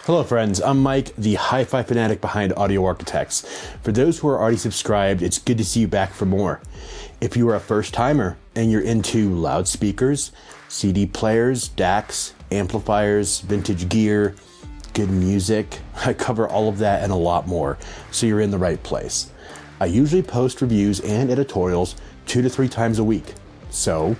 Hello friends, I'm Mike, the hi-fi fanatic behind Audio Arkitekts. For those who are already subscribed, it's good to see you back for more. If you are a first timer and you're into loudspeakers, CD players, DACs, amplifiers, vintage gear, good music, I cover all of that and a lot more, so you're in the right place. I usually post reviews and editorials 2 to 3 times a week. So,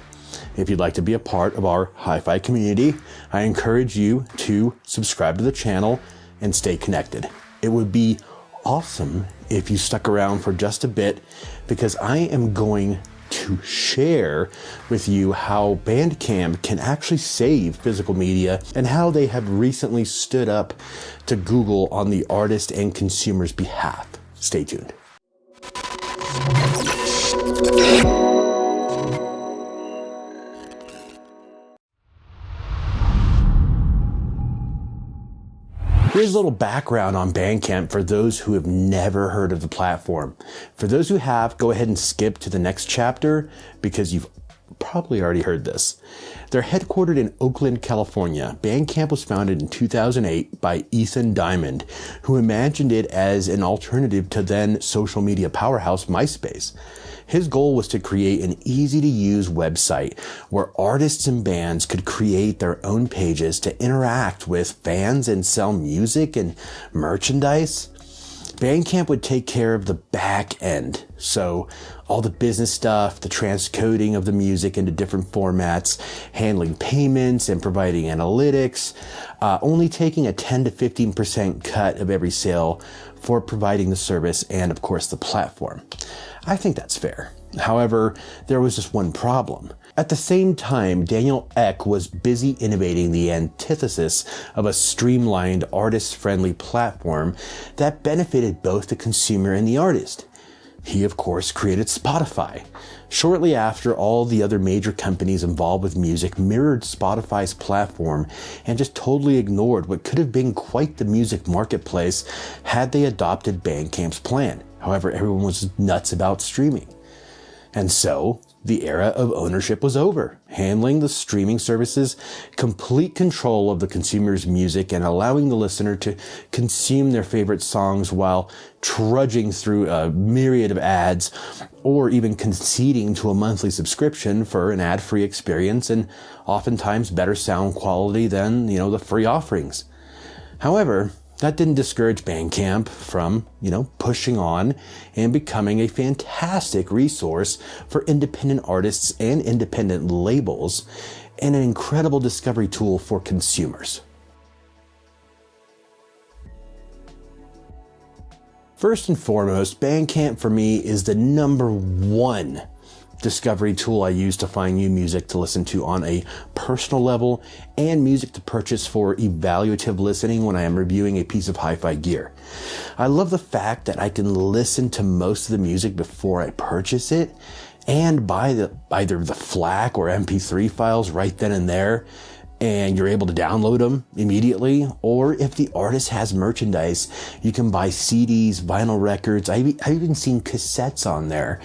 if you'd like to be a part of our hi-fi community, I encourage you to subscribe to the channel and stay connected. It would be awesome if you stuck around for just a bit, because I am going to share with you how Bandcamp can actually save physical media and how they have recently stood up to Google on the artist and consumer's behalf. Stay tuned. Here's a little background on Bandcamp for those who have never heard of the platform. For those who have, go ahead and skip to the next chapter because you've probably already heard this. They're headquartered in Oakland, California. Bandcamp was founded in 2008 by Ethan Diamond, who imagined it as an alternative to then social media powerhouse MySpace. His goal was to create an easy-to-use website where artists and bands could create their own pages to interact with fans and sell music and merchandise. Bandcamp would take care of the back end, so all the business stuff, the transcoding of the music into different formats, handling payments and providing analytics, only taking a 10 to 15% cut of every sale for providing the service and, of course, the platform. I think that's fair. However, there was just one problem. At the same time, Daniel Ek was busy innovating the antithesis of a streamlined, artist-friendly platform that benefited both the consumer and the artist. He, of course, created Spotify. Shortly after, all the other major companies involved with music mirrored Spotify's platform and just totally ignored what could have been quite the music marketplace had they adopted Bandcamp's plan. However, everyone was nuts about streaming. And so, the era of ownership was over, handling the streaming services, complete control of the consumer's music, and allowing the listener to consume their favorite songs while trudging through a myriad of ads, or even conceding to a monthly subscription for an ad-free experience and oftentimes better sound quality than, the free offerings. However, that didn't discourage Bandcamp from, pushing on and becoming a fantastic resource for independent artists and independent labels, and an incredible discovery tool for consumers. First and foremost, Bandcamp for me is the #1 discovery tool I use to find new music to listen to on a personal level and music to purchase for evaluative listening when I am reviewing a piece of hi-fi gear. I love the fact that I can listen to most of the music before I purchase it and buy either the FLAC or MP3 files right then and there, and you're able to download them immediately. Or if the artist has merchandise, you can buy CDs, vinyl records. I've even seen cassettes on there.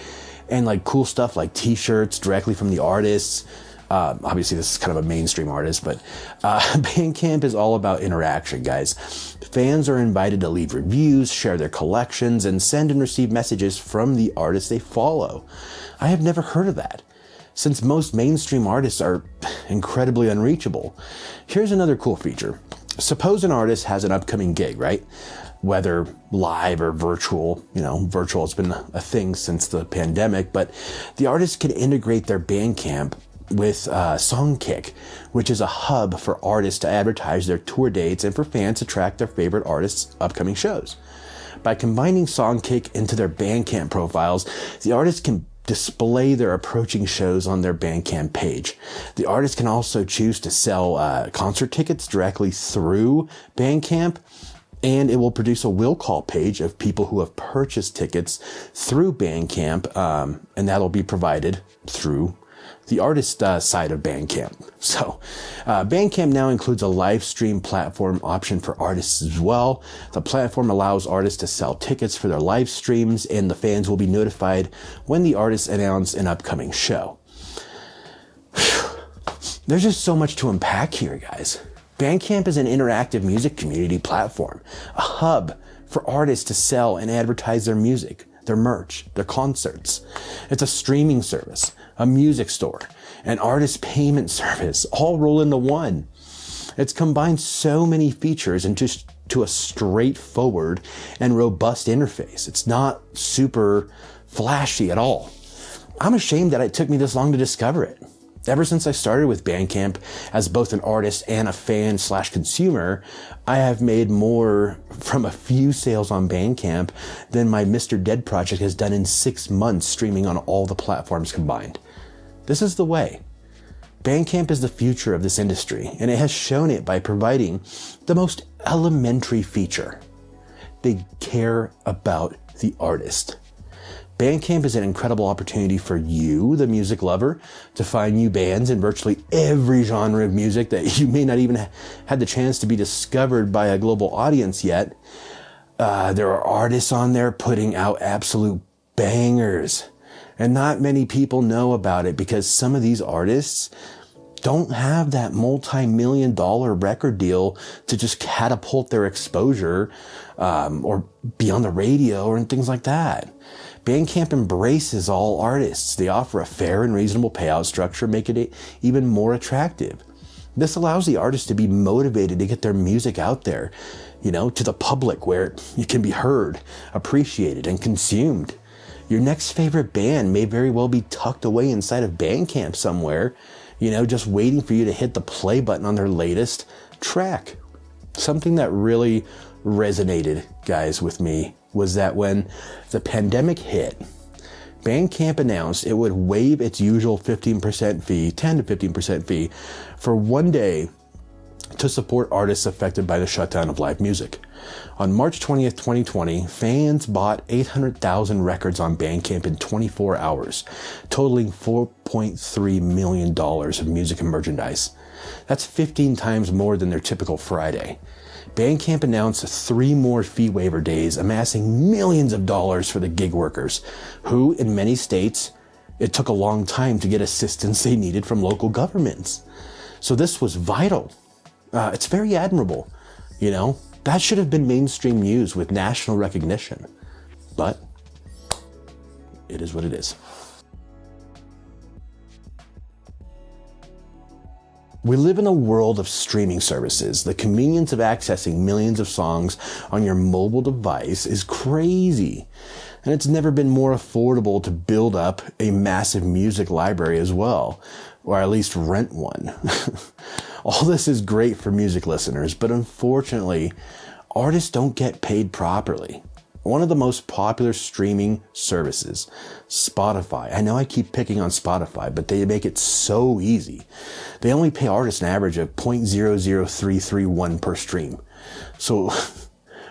And cool stuff like t-shirts directly from the artists. Obviously this is kind of a mainstream artist, but Bandcamp is all about interaction, guys. Fans are invited to leave reviews, share their collections, and send and receive messages from the artists they follow. I have never heard of that, since most mainstream artists are incredibly unreachable. Here's another cool feature. Suppose an artist has an upcoming gig, right? Whether live or virtual, virtual has been a thing since the pandemic, but the artist can integrate their Bandcamp with Songkick, which is a hub for artists to advertise their tour dates and for fans to track their favorite artists' upcoming shows. By combining Songkick into their Bandcamp profiles, the artist can display their approaching shows on their Bandcamp page. The artist can also choose to sell concert tickets directly through Bandcamp, and it will produce a will call page of people who have purchased tickets through Bandcamp, and that'll be provided through the artist side of Bandcamp. So Bandcamp now includes a live stream platform option for artists as well. The platform allows artists to sell tickets for their live streams, and the fans will be notified when the artists announce an upcoming show. There's just so much to unpack here, guys. Bandcamp is an interactive music community platform, a hub for artists to sell and advertise their music, their merch, their concerts. It's a streaming service, a music store, an artist payment service, all roll into one. It's combined so many features into a straightforward and robust interface. It's not super flashy at all. I'm ashamed that it took me this long to discover it. Ever since I started with Bandcamp as both an artist and a fan/consumer, I have made more from a few sales on Bandcamp than my Mr. Dead project has done in 6 months streaming on all the platforms combined. This is the way. Bandcamp is the future of this industry, and it has shown it by providing the most elementary feature. They care about the artist. Bandcamp is an incredible opportunity for you, the music lover, to find new bands in virtually every genre of music that you may not even had the chance to be discovered by a global audience yet. There are artists on there putting out absolute bangers, and not many people know about it because some of these artists don't have that multi-million-dollar record deal to just catapult their exposure or be on the radio and things like that. Bandcamp embraces all artists. They offer a fair and reasonable payout structure, making it even more attractive. This allows the artist to be motivated to get their music out there, to the public where it can be heard, appreciated, and consumed. Your next favorite band may very well be tucked away inside of Bandcamp somewhere, just waiting for you to hit the play button on their latest track. Something that really resonated, guys, with me was that when the pandemic hit, Bandcamp announced it would waive its usual 15% fee, 10 to 15% fee, for one day to support artists affected by the shutdown of live music. On March 20th, 2020, fans bought 800,000 records on Bandcamp in 24 hours, totaling $4.3 million of music and merchandise. That's 15 times more than their typical Friday. Bandcamp announced 3 more fee waiver days, amassing millions of dollars for the gig workers, who, in many states, it took a long time to get assistance they needed from local governments. So this was vital. It's very admirable, That should have been mainstream news with national recognition. But it is what it is. We live in a world of streaming services. The convenience of accessing millions of songs on your mobile device is crazy. And it's never been more affordable to build up a massive music library as well, or at least rent one. All this is great for music listeners, but unfortunately, artists don't get paid properly. One of the most popular streaming services, Spotify. I know I keep picking on Spotify, but they make it so easy. They only pay artists an average of 0.00331 per stream. So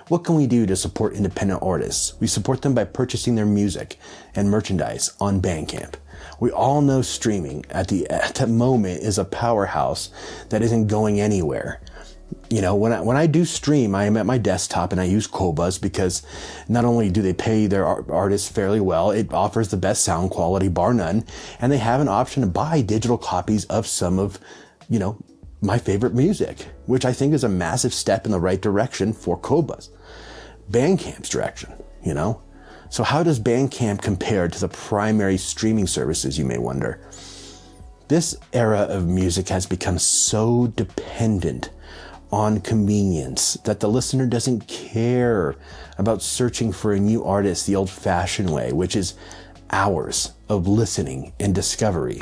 what can we do to support independent artists? We support them by purchasing their music and merchandise on Bandcamp. We all know streaming at the moment is a powerhouse that isn't going anywhere. When I do stream, I am at my desktop and I use Qobuz because not only do they pay their artists fairly well, it offers the best sound quality bar none, and they have an option to buy digital copies of some of, my favorite music, which I think is a massive step in the right direction for Qobuz. Bandcamp's direction, So how does Bandcamp compare to the primary streaming services, you may wonder? This era of music has become so dependent on convenience that the listener doesn't care about searching for a new artist the old-fashioned way, which is hours of listening and discovery.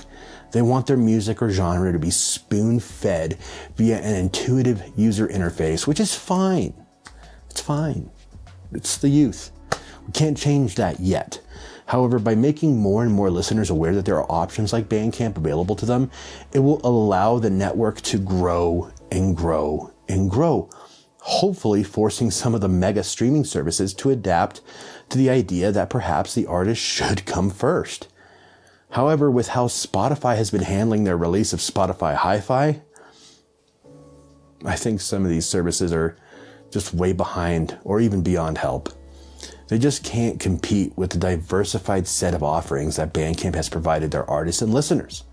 They want their music or genre to be spoon-fed via an intuitive user interface, which is fine. It's fine. It's the youth. We can't change that yet. However, by making more and more listeners aware that there are options like Bandcamp available to them, it will allow the network to grow and grow and grow, hopefully forcing some of the mega streaming services to adapt to the idea that perhaps the artist should come first. However, with how Spotify has been handling their release of Spotify Hi-Fi, I think some of these services are just way behind or even beyond help. They just can't compete with the diversified set of offerings that Bandcamp has provided their artists and listeners.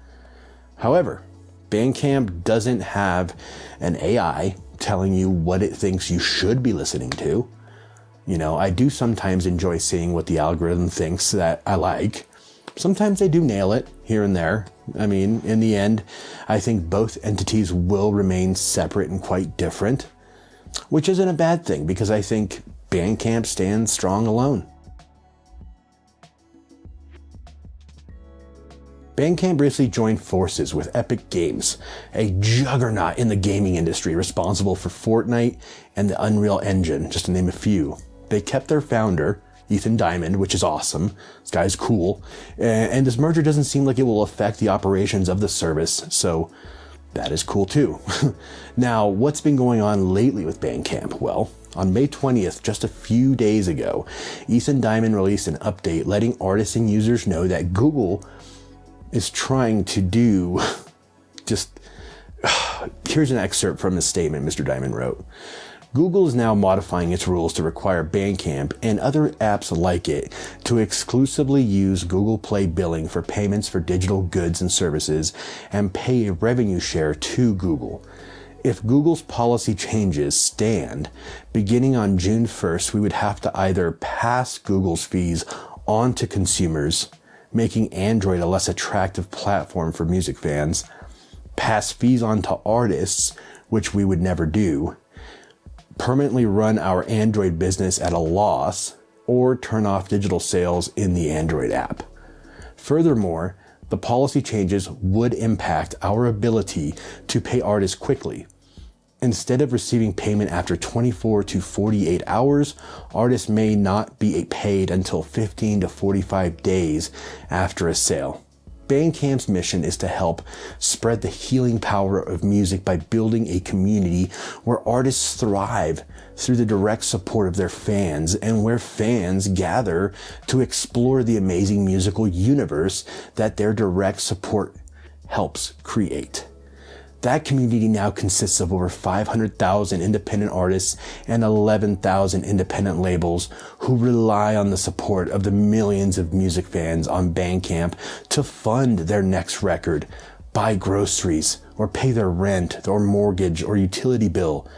However, Bandcamp doesn't have an AI telling you what it thinks you should be listening to. You know, I do sometimes enjoy seeing what the algorithm thinks that I like. Sometimes they do nail it here and there. I mean, in the end, I think both entities will remain separate and quite different, which isn't a bad thing because I think Bandcamp stands strong alone. Bandcamp recently joined forces with Epic Games, a juggernaut in the gaming industry responsible for Fortnite and the Unreal Engine, just to name a few. They kept their founder, Ethan Diamond, which is awesome. This guy's cool. And this merger doesn't seem like it will affect the operations of the service, so that is cool too. Now, what's been going on lately with Bandcamp? Well, on May 20th, just a few days ago, Ethan Diamond released an update letting artists and users know that Google is trying to do here's an excerpt from the statement Mr. Diamond wrote. Google is now modifying its rules to require Bandcamp and other apps like it to exclusively use Google Play billing for payments for digital goods and services and pay a revenue share to Google. If Google's policy changes stand, beginning on June 1st, we would have to either pass Google's fees on to consumers, making Android a less attractive platform for music fans, pass fees on to artists, which we would never do, permanently run our Android business at a loss, or turn off digital sales in the Android app. Furthermore, the policy changes would impact our ability to pay artists quickly. Instead of receiving payment after 24 to 48 hours, artists may not be paid until 15 to 45 days after a sale. Bandcamp's mission is to help spread the healing power of music by building a community where artists thrive through the direct support of their fans and where fans gather to explore the amazing musical universe that their direct support helps create. That community now consists of over 500,000 independent artists and 11,000 independent labels who rely on the support of the millions of music fans on Bandcamp to fund their next record, buy groceries, or pay their rent or mortgage or utility bill.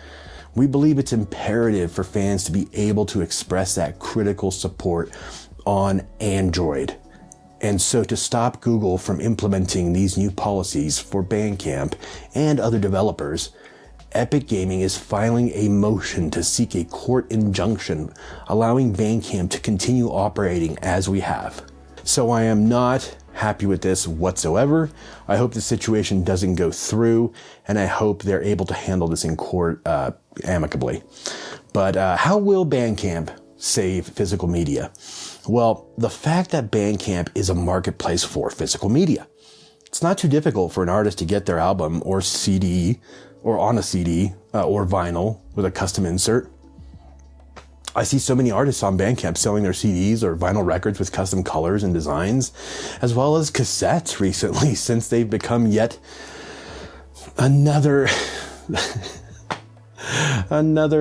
We believe it's imperative for fans to be able to express that critical support on Android. And so to stop Google from implementing these new policies for Bandcamp and other developers, Epic Gaming is filing a motion to seek a court injunction allowing Bandcamp to continue operating as we have. So I am not happy with this whatsoever. I hope the situation doesn't go through, and I hope they're able to handle this in court amicably. But how will Bandcamp save physical media? Well, the fact that Bandcamp is a marketplace for physical media. It's not too difficult for an artist to get their album or CD or on a CD or vinyl with a custom insert. I see so many artists on Bandcamp selling their CDs or vinyl records with custom colors and designs, as well as cassettes recently, since they've become yet another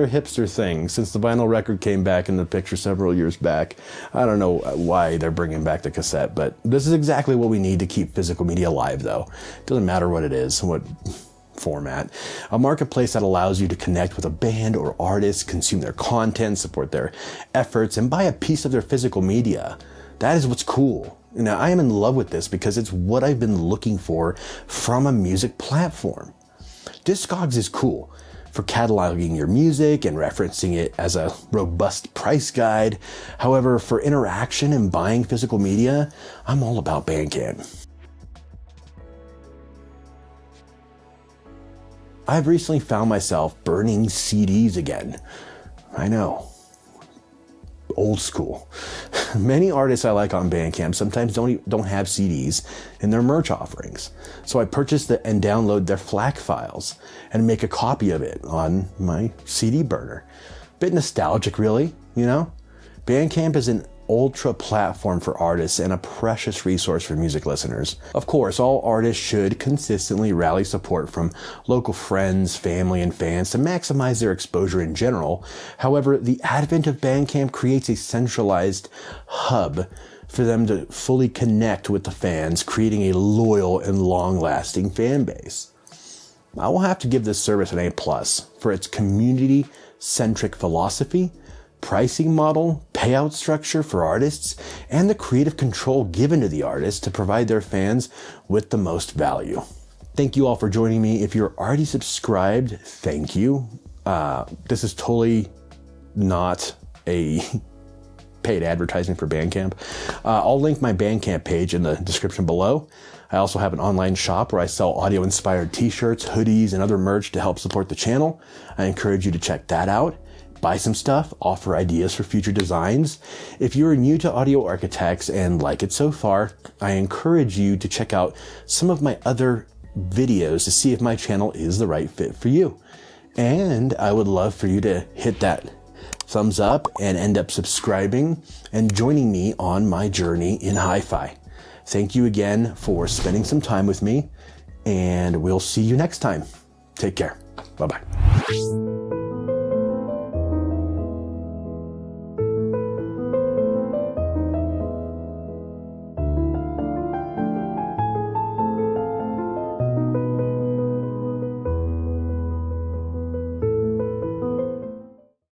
hipster thing since the vinyl record came back in the picture several years back. I don't know why they're bringing back the cassette, but this is exactly what we need to keep physical media alive, though. It doesn't matter what it is, what format. A marketplace that allows you to connect with a band or artist, consume their content, support their efforts, and buy a piece of their physical media. That is what's cool. Now, I am in love with this because it's what I've been looking for from a music platform. Discogs is cool for cataloging your music and referencing it as a robust price guide. However, for interaction and buying physical media, I'm all about Bandcamp. I've recently found myself burning CDs again. I know. Old school. Many artists I like on Bandcamp sometimes don't have CDs in their merch offerings. So I purchase and download their FLAC files and make a copy of it on my CD burner. Bit nostalgic, really, you know? Bandcamp is an ultra platform for artists and a precious resource for music listeners. Of course, all artists should consistently rally support from local friends, family, and fans to maximize their exposure in general. However, the advent of Bandcamp creates a centralized hub for them to fully connect with the fans, creating a loyal and long-lasting fan base. I will have to give this service an A+ for its community-centric philosophy, pricing model, payout structure for artists, and the creative control given to the artists to provide their fans with the most value. Thank you all for joining me. If you're already subscribed, thank you. This is totally not a paid advertising for Bandcamp. I'll link my Bandcamp page in the description below. I also have an online shop where I sell audio-inspired t-shirts, hoodies, and other merch to help support the channel. I encourage you to check that out. Buy some stuff, offer ideas for future designs. If you're new to Audio Arkitekts and like it so far, I encourage you to check out some of my other videos to see if my channel is the right fit for you. And I would love for you to hit that thumbs up and end up subscribing and joining me on my journey in hi-fi. Thank you again for spending some time with me, and we'll see you next time. Take care. Bye-bye.